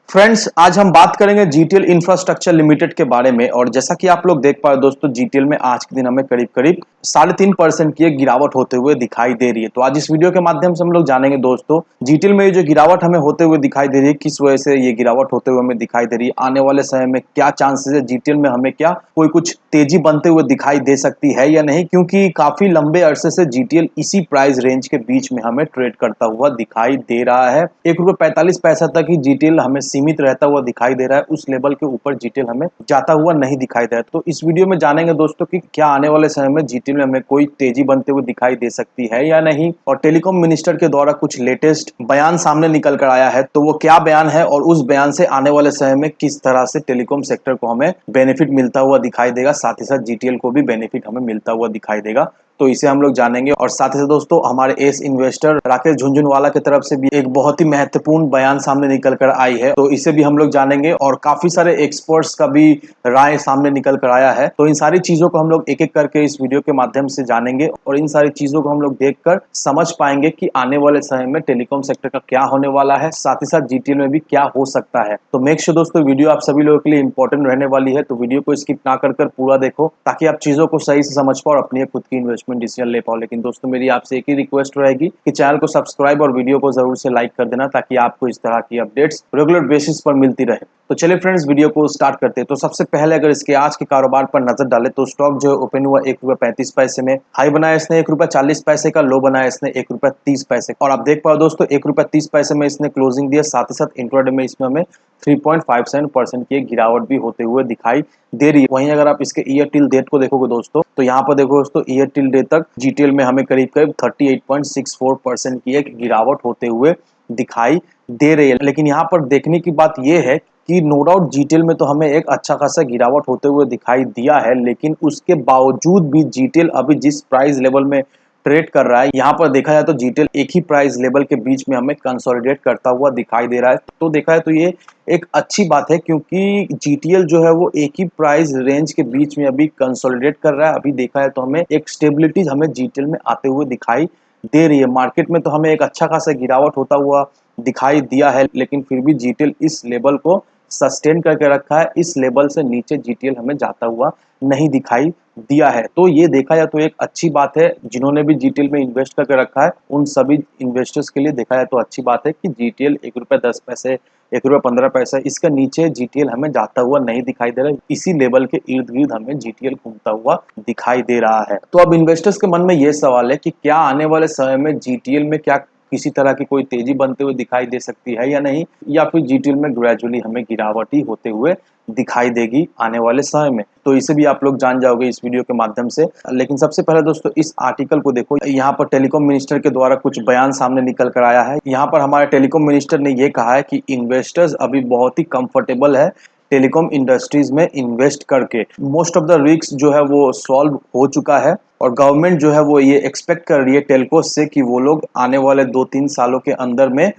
Friends, आज हम बात करेंगे जीटीएल इंफ्रास्ट्रक्चर लिमिटेड के बारे में। और जैसा कि आप लोग देख पा रहे हो दोस्तों, जीटीएल में आज के दिन हमें करीब करीब 3.5% की एक गिरावट होते हुए दिखाई दे रही है। तो आज इस वीडियो के माध्यम से हम लोग जानेंगे दोस्तों, जीटीएल में ये जो गिरावट हमें होते हुए दिखाई दे रही है, किस वजह से ये गिरावट होते हुए हमें दिखाई दे रही है, आने वाले समय में क्या चांसेस है, जीटीएल में हमें क्या कोई कुछ तेजी बनते हुए दिखाई दे सकती है या नहीं, क्योंकि काफी लंबे अरसे से जीटीएल इसी प्राइस रेंज के बीच में हमें ट्रेड करता हुआ दिखाई दे रहा है। ₹1.45 तक ही जीटीएल हमें सीमित रहता हुआ दिखाई दे रहा है। उस लेवल के ऊपर जीटीएल हमें जाता हुआ नहीं दिखाई दे रहा है। तो इस वीडियो में जानेंगे दोस्तों कि क्या आने वाले समय में जीटीएल में हमें कोई तेजी बनते हुए दिखाई दे सकती है या नहीं, और टेलीकॉम मिनिस्टर के द्वारा कुछ लेटेस्ट बयान सामने निकल कर आया है, तो वो क्या बयान है और उस बयान से आने वाले समय में किस तरह से टेलीकॉम सेक्टर को हमें बेनिफिट मिलता हुआ दिखाई देगा, साथ ही साथ जीटीएल को भी बेनिफिट हमें मिलता हुआ दिखाई देगा। तो इसे हम लोग जानेंगे। और साथ ही साथ दोस्तों, हमारे एस इन्वेस्टर राकेश झुनझुनवाला की तरफ से भी एक बहुत ही महत्वपूर्ण बयान सामने निकल कर आई है, तो इसे भी हम लोग जानेंगे। और काफी सारे एक्सपर्ट्स का भी राय सामने निकल कर आया है, तो इन सारी चीजों को हम लोग एक एक करके इस वीडियो के माध्यम से जानेंगे और इन सारी चीजों को हम लोग देखकर समझ पाएंगे कि आने वाले समय में टेलीकॉम सेक्टर का क्या होने वाला है, साथ ही साथ जीटीएल में भी क्या हो सकता है। तो मेक श्योर दोस्तों, वीडियो आप सभी लोगों के लिए इंपॉर्टेंट रहने वाली है, तो वीडियो को स्किप ना कर पूरा देखो, ताकि आप चीजों को सही से समझ पाओ और अपनी खुद की इन्वेस्टमेंट डिसीजन ले पाओ। लेकिन दोस्तों, मेरी आपसे एक ही रिक्वेस्ट रहेगी कि चैनल को सब्सक्राइब और वीडियो को जरूर से लाइक कर देना, ताकि आपको इस तरह की अपडेट्स रेगुलर बेसिस पर मिलती रहे। तो चलिए फ्रेंड्स, वीडियो को स्टार्ट करते हैं। तो सबसे पहले अगर इसके आज के कारोबार पर नजर डालें, तो स्टॉक जो है ओपन हुआ ₹1.35 में, हाई बनाया इसने ₹1.40 का, लो बनाया इसने ₹1.30। और आप देख पाओ दोस्तों, ₹1.30 में इसने क्लोजिंग दिया। साथ ही साथ इंट्राडे में इसमें हमें 3.57% की एक गिरावट भी होते हुए दिखाई दे रही है। वहीं अगर आप इसके ईयर टिल डेट को देखोगे दोस्तों, तो यहाँ पर देखो दोस्तों, ईयर टिल डेट तक जीटीएल में हमें करीब करीब 38.64% की एक गिरावट होते हुए दिखाई दे रही है। लेकिन यहाँ पर देखने की बात यह है कि नो डाउट जीटीएल में तो हमें एक अच्छा खासा गिरावट होते हुए दिखाई दिया है, लेकिन उसके बावजूद भी जीटीएल अभी जिस प्राइस लेवल में ट्रेड कर रहा है, यहाँ पर देखा जाए तो जीटीएल एक ही प्राइस लेवल के बीच में हमें कंसोलिडेट करता हुआ दिखाई दे रहा है। तो देखा है तो ये एक अच्छी बात है, क्योंकि जीटीएल जो है वो एक ही प्राइस रेंज के बीच में अभी कंसोलिडेट कर रहा है। अभी देखा है तो हमें एक स्टेबिलिटी हमें जीटीएल में आते हुए दिखाई दे रही है। मार्केट में तो हमें एक अच्छा खासा गिरावट होता हुआ दिखाई दिया है, लेकिन फिर भी जीटीएल इस लेवल को सस्टेन करके रखा है। इस लेवल से नीचे जीटीएल हमें जाता हुआ नहीं दिखाई दिया है। तो ये देखा जाए तो एक अच्छी बात है। जिन्होंने भी जीटीएल में इन्वेस्ट करके रखा है, उन सभी इन्वेस्टर्स के लिए देखा जाए तो अच्छी बात है कि जीटीएल ₹1.10, ₹1.15, इसका नीचे जीटीएल हमें जाता हुआ नहीं दिखाई दे रहा है। इसी लेवल के इर्द गिर्द हमें जीटीएल घूमता हुआ दिखाई दे रहा है। तो अब इन्वेस्टर्स के मन में ये सवाल है कि क्या आने वाले समय में जीटीएल में क्या किसी तरह की कोई तेजी बनते हुए दिखाई दे सकती है या नहीं, या फिर जीटीएल में ग्रेजुअली हमें गिरावट ही होते हुए दिखाई देगी आने वाले समय में। तो इसे भी आप लोग जान जाओगे इस वीडियो के माध्यम से। लेकिन सबसे पहले दोस्तों, इस आर्टिकल को देखो। यहाँ पर टेलीकॉम मिनिस्टर के द्वारा कुछ बयान सामने निकल कर आया है। यहाँ पर हमारे टेलीकॉम मिनिस्टर ने यह कहा है कि इन्वेस्टर्स अभी बहुत ही कंफर्टेबल है टेलीकॉम इंडस्ट्रीज में इन्वेस्ट करके। मोस्ट ऑफ द रिस्क जो है वो सॉल्व हो चुका है, और गवर्नमेंट जो है वो ये एक्सपेक्ट कर रही है टेलको से कि वो लोग आने वाले 2-3 सालों के अंदर में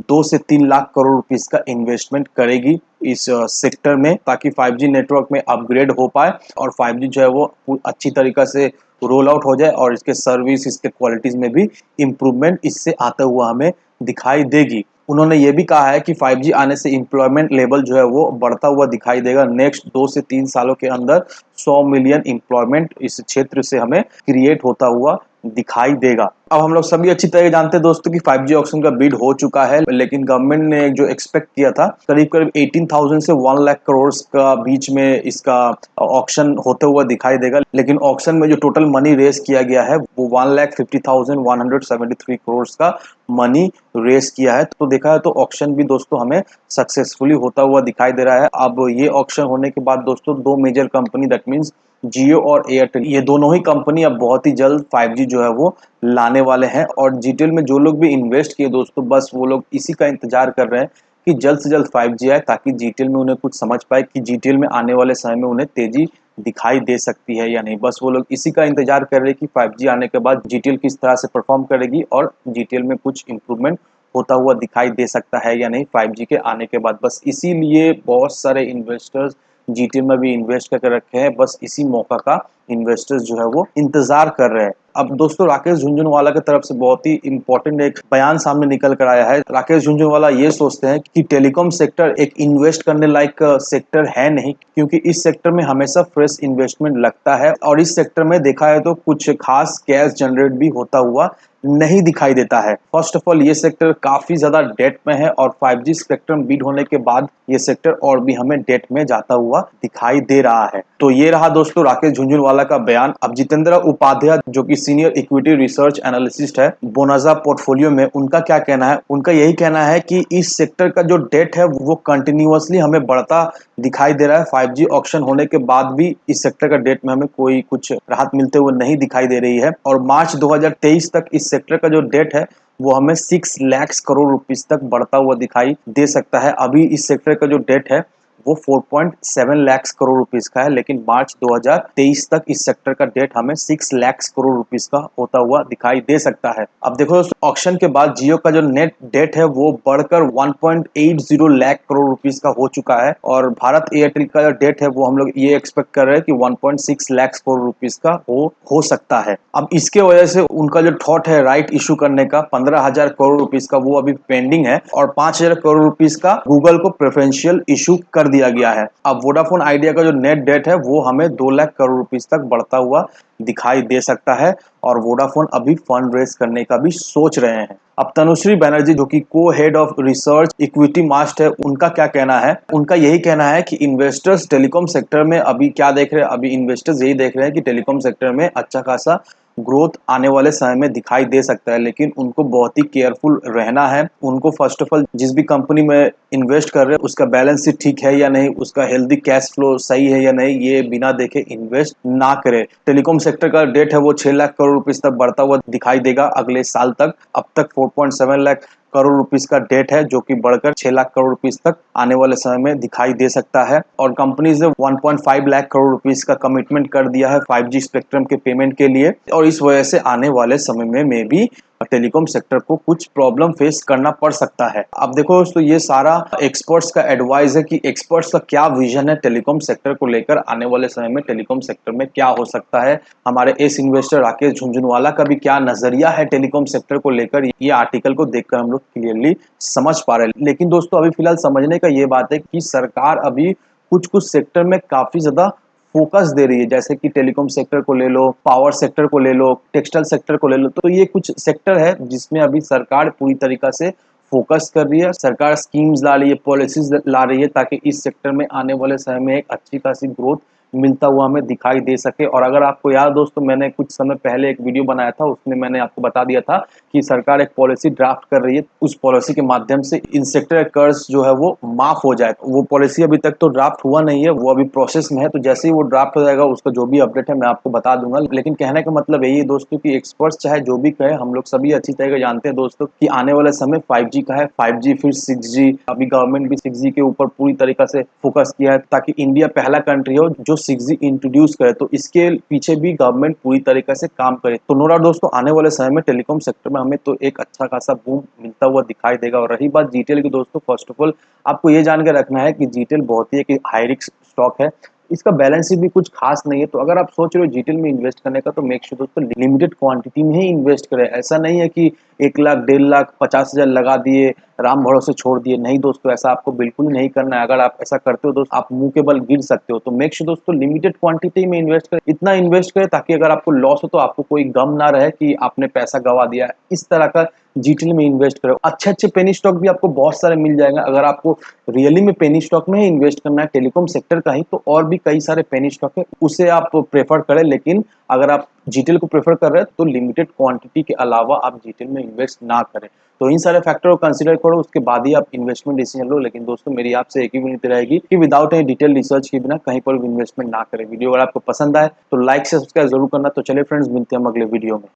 2 से 3 लाख करोड़ रुपीस का इन्वेस्टमेंट करेगी इस सेक्टर में, ताकि 5G नेटवर्क में अपग्रेड हो पाए और 5G जो है वो अच्छी तरीका से रोल आउट हो जाए, और इसके सर्विस, इसके क्वालिटीज में भी इम्प्रूवमेंट इससे आता हुआ हमें दिखाई देगी। उन्होंने ये भी कहा है कि 5G आने से एम्प्लॉयमेंट लेवल जो है वो बढ़ता हुआ दिखाई देगा। नेक्स्ट 2 से 3 सालों के अंदर 100 मिलियन एम्प्लॉयमेंट इस क्षेत्र से हमें क्रिएट होता हुआ दिखाई देगा। अब हम लोग सभी अच्छी तरह जानते हैं दोस्तों कि 5G ऑक्शन का बिड हो चुका है, लेकिन गवर्नमेंट ने जो एक्सपेक्ट किया था, करीब करीब 18,000 से 1 लाख करोड़ का बीच में इसका ऑक्शन होते हुआ दिखाई देगा। लेकिन ऑक्शन में जो टोटल मनी रेस किया गया है वो 1,50,173 करोड़ का मनी रेस किया है। तो देखा है तो ऑक्शन भी दोस्तों हमें सक्सेसफुली होता हुआ दिखाई दे रहा है। अब ये ऑक्शन होने के बाद दोस्तों, 2 मेजर कंपनी, दैट मीन्स जियो और एयरटेल, ये दोनों ही कंपनी अब बहुत ही जल्द 5G जो है वो लाने वाले हैं। और जीटीएल में जो लोग भी इन्वेस्ट किए दोस्तों, बस वो लोग इसी का इंतजार कर रहे हैं कि जल्द से जल्द 5G आए, ताकि जीटीएल में उन्हें कुछ समझ पाए कि जीटीएल में आने वाले समय में उन्हें तेजी दिखाई दे सकती है या नहीं। बस वो लोग इसी का इंतजार कर रहे हैं कि 5G आने के बाद जीटीएल किस तरह से परफॉर्म करेगी और जीटीएल में कुछ इंप्रूवमेंट होता हुआ दिखाई दे सकता है या नहीं 5G के आने के बाद। बस इसीलिए बहुत सारे इन्वेस्टर्स जीटीएल में भी इन्वेस्ट करके रखे हैं, बस इसी मौका का इन्वेस्टर्स जो है वो इंतजार कर रहे हैं। अब दोस्तों राकेश झुनझुनवाला की तरफ से बहुत ही इंपॉर्टेंट एक बयान सामने निकल कर आया है। राकेश झुनझुनवाला ये सोचते हैं कि टेलीकॉम सेक्टर एक इन्वेस्ट करने लायक सेक्टर है नहीं, क्योंकि इस सेक्टर में हमेशा फ्रेश इन्वेस्टमेंट लगता है और इस सेक्टर में देखा है तो कुछ खास कैश जनरेट भी होता हुआ नहीं दिखाई देता है। फर्स्ट ऑफ ऑल ये सेक्टर काफी ज्यादा डेट में है और 5G स्पेक्ट्रम बीट होने के बाद ये सेक्टर और भी हमें डेट में जाता हुआ दिखाई दे रहा है। तो ये रहा दोस्तों राकेश झुनझुनवाला का बयान। अब जितेंद्र उपाध्याय जो कि सीनियर इक्विटी रिसर्च एनालिसिस्ट है बोनाजा पोर्टफोलियो में, उनका क्या कहना है? उनका यही कहना है कि इस सेक्टर का जो डेट है वो कंटिन्यूअसली हमें बढ़ता दिखाई दे रहा है। 5G ऑक्शन होने के बाद भी इस सेक्टर का डेट में हमें कोई कुछ राहत मिलते हुए नहीं दिखाई दे रही है और मार्च 2023 तक इस सेक्टर का जो डेट है वो हमें 6 लाख करोड़ रुपीस तक बढ़ता हुआ दिखाई दे सकता है। अभी इस सेक्टर का जो डेट है वो 4.7 लाख करोड़ रुपीस का है, लेकिन मार्च 2023 तक इस सेक्टर का डेट हमें 6 लाख करोड़ रुपीस का होता हुआ दिखाई दे सकता है। अब देखो ऑक्शन के बाद जियो का जो नेट डेट है वो बढ़कर 1.80 लाख करोड़ रुपीस का हो चुका है और भारत एयरटेल का जो डेट है वो हम लोग ये एक्सपेक्ट कर रहे हैं कि 1.6 लाख करोड़ रुपीस का हो सकता है। अब इसके वजह से उनका जो थॉट है राइट इशू करने का 15,000 करोड़ रुपीस का वो अभी पेंडिंग है और 5,000 करोड़ रुपीस का गूगल को प्रेफरेंशियल इशू कर दिया गया है। अब वोडाफोन आइडिया का जो नेट डेट है वो हमें 2 लाख करोड़ रुपीस तक बढ़ता हुआ दिखाई दे सकता है और वोडाफोन अभी फंड रेज करने का भी सोच रहे हैं। अब तनुश्री बैनर्जी जो कि को हेड ऑफ रिसर्च इक्विटी मास्ट है, उनका क्या कहना है? उनका यही कहना है कि इन्वेस्टर्स टेलीकॉम सेक्टर में अभी क्या देख रहे हैं? अभी इन्वेस्टर्स यही देख रहे हैं कि टेलीकॉम सेक्टर में अच्छा खासा ग्रोथ आने वाले समय में दिखाई दे सकता है, लेकिन उनको बहुत ही केयरफुल रहना है। उनको फर्स्ट ऑफ ऑल जिस भी कंपनी में इन्वेस्ट कर रहे हैं उसका बैलेंस शीट ठीक है या नहीं, उसका हेल्दी कैश फ्लो सही है या नहीं, ये बिना देखे इन्वेस्ट ना करे। टेलीकॉम सेक्टर का डेट है वो 6 लाख करोड़ रुपीस तक बढ़ता हुआ दिखाई देगा अगले साल तक। अब तक 4.7 लाख करोड़ रुपीस का डेट है जो कि बढ़कर 6 लाख करोड़ रुपीस तक आने वाले समय में दिखाई दे सकता है और कंपनीज ने 1.5 लाख करोड़ रुपीस का कमिटमेंट कर दिया है 5G स्पेक्ट्रम के पेमेंट के लिए और इस वजह से आने वाले समय में भी टेलीकॉम सेक्टर को कुछ प्रॉब्लम फेस करना पड़ सकता है। अब देखो दोस्तों ये सारा एक्सपर्ट्स का एडवाइस है कि एक्सपर्ट्स का क्या विजन है टेलीकॉम सेक्टर को लेकर, आने वाले समय में टेलीकॉम सेक्टर में क्या हो सकता है। हमारे एस इन्वेस्टर राकेश झुनझुनवाला का भी क्या नजरिया है टेलीकॉम सेक्टर को लेकर, ये आर्टिकल को देखकर हम लोग क्लियरली समझ पा रहे हैं। लेकिन दोस्तों अभी फिलहाल समझने का ये बात है कि सरकार अभी कुछ सेक्टर में काफी ज्यादा फोकस दे रही है, जैसे कि टेलीकॉम सेक्टर को ले लो, पावर सेक्टर को ले लो, टेक्सटाइल सेक्टर को ले लो। तो ये कुछ सेक्टर है जिसमें अभी सरकार पूरी तरीका से फोकस कर रही है। सरकार स्कीम्स ला रही है, पॉलिसीज ला रही है ताकि इस सेक्टर में आने वाले समय में एक अच्छी खासी ग्रोथ मिलता हुआ हमें दिखाई दे सके। और अगर आपको याद दोस्तों मैंने कुछ समय पहले एक वीडियो बनाया था, उसमें मैंने आपको बता दिया था कि सरकार एक पॉलिसी ड्राफ्ट कर रही है, उस पॉलिसी के माध्यम से इन सेक्टर कर्ज जो है वो माफ हो जाए। वो पॉलिसी अभी तक तो ड्राफ्ट हुआ नहीं है, वो अभी प्रोसेस में है, तो जैसे ही वो ड्राफ्ट हो जाएगा उसका जो भी अपडेट है मैं आपको बता दूंगा। लेकिन कहने का मतलब यही है दोस्तों कि एक्सपर्ट्स चाहे जो भी कहे, हम लोग सभी अच्छी तरह जानते हैं दोस्तों कि आने वाले समय 5G का है, 5G फिर 6G, अभी गवर्नमेंट भी 6G के ऊपर पूरी तरीका से फोकस किया है ताकि इंडिया पहला कंट्री हो जो 6G इंट्रोड्यूस करे, तो इसके पीछे भी गवर्नमेंट पूरी तरीके से काम करे। तो नो डाउट दोस्तों आने वाले समय में टेलीकॉम सेक्टर में हमें तो एक अच्छा खासा बूम मिलता हुआ दिखाई देगा। और रही बात जीटीएल की दोस्तों, फर्स्ट ऑफ ऑल आपको ये जान के रखना है कि जीटीएल बहुत ही एक हाई रिस्क स्टॉक है, इसका बैलेंस शीट भी कुछ खास नहीं है। तो अगर आप सोच रहे हो जीटीएल में इन्वेस्ट करने का तो मेक श्योर दोस्तों लिमिटेड क्वांटिटी में ही इन्वेस्ट करें। ऐसा नहीं है कि 1 लाख 1.5 लाख 50,000 लगा दिए, राम भरोसे छोड़ दिए। नहीं दोस्तों, ऐसा आपको बिल्कुल नहीं करना है। अगर आप ऐसा करते हो दोस्तों आप मुंह के बल गिर सकते हो। तो मेक श्योर दोस्तों लिमिटेड क्वांटिटी में इन्वेस्ट करें, इतना इन्वेस्ट करें ताकि अगर आपको लॉस हो तो आपको कोई गम ना रहे कि आपने पैसा गवा दिया है। इस तरह का जीटीएल में इन्वेस्ट करो। अच्छे पेनी स्टॉक भी आपको बहुत सारे मिल जाएंगे। अगर आपको रियली में पेनी स्टॉक में ही इन्वेस्ट करना है टेलीकॉम सेक्टर का ही, तो और भी कई सारे पेनी स्टॉक है, उसे आप प्रेफर करें। लेकिन अगर आप जीटीएल को प्रेफर कर रहे हैं तो लिमिटेड क्वांटिटी के अलावा आप जीटीएल में इन्वेस्ट ना करें। तो इन सारे फैक्टर को कंसीडर करो, उसके बाद ही आप इन्वेस्टमेंट डिसीजन लो। लेकिन दोस्तों मेरी आपसे एक ही विनती रहेगी कि विदाउट एनी डिटेल रिसर्च के बिना कहीं पर भी इन्वेस्टमेंट ना करें। वीडियो अगर आपको पसंद आए तो लाइक से सब्सक्राइब जरूर करना। तो चलिए फ्रेंड्स, मिलते हैं हम अगले वीडियो में।